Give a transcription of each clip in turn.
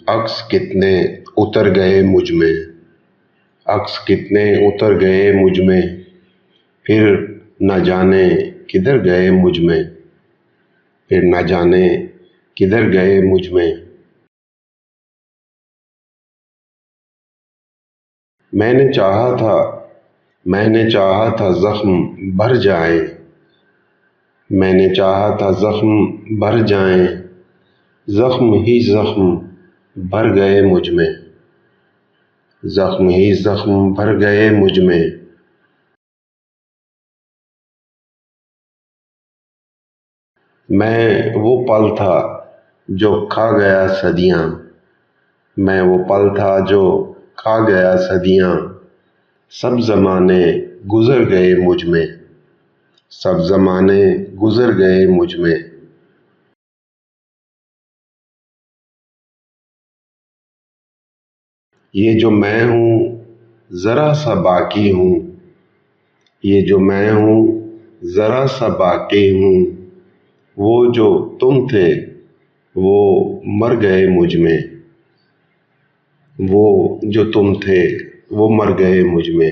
अक्स कितने उतर गए मुझ में, अक्स कितने उतर गए मुझ में, फिर न जाने किधर गए मुझ में, फिर न जाने किधर गए मुझ में। मैंने चाहा था जख्म भर जाए, मैंने चाहा था जख्म भर जाएं, जख्म ही जख्म भर गए मुझ में, जख्म ही जख्म भर गए मुझ में। मैं वो पल था जो खा गया सदियाँ, मैं वो पल था जो खा गया सदियाँ, सब ज़माने गुज़र गए मुझ में, सब ज़माने गुज़र गए मुझ में। ये जो मैं हूँ ज़रा सा बाकी हूँ, ये जो मैं हूँ ज़रा सा बाकी हूँ, वो जो तुम थे वो मर गए मुझ में, वो जो तुम थे वो मर गए मुझ में।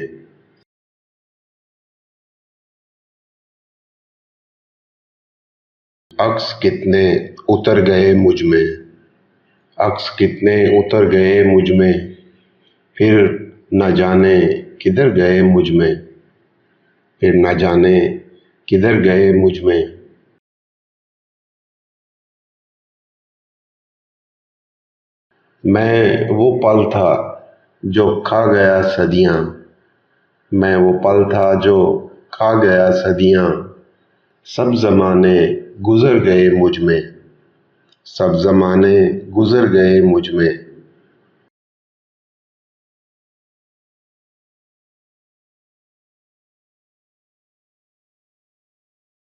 अक्स कितने उतर गए मुझ में, अक्स कितने उतर गए मुझ में, फिर न जाने किधर गए मुझ में, फिर न जाने किधर गए मुझ में। मैं वो पल था जो खा गया सदियाँ, मैं वो पल था जो खा गया सदियाँ, सब ज़माने गुज़र गए मुझ में, सब ज़माने गुज़र गए मुझ में।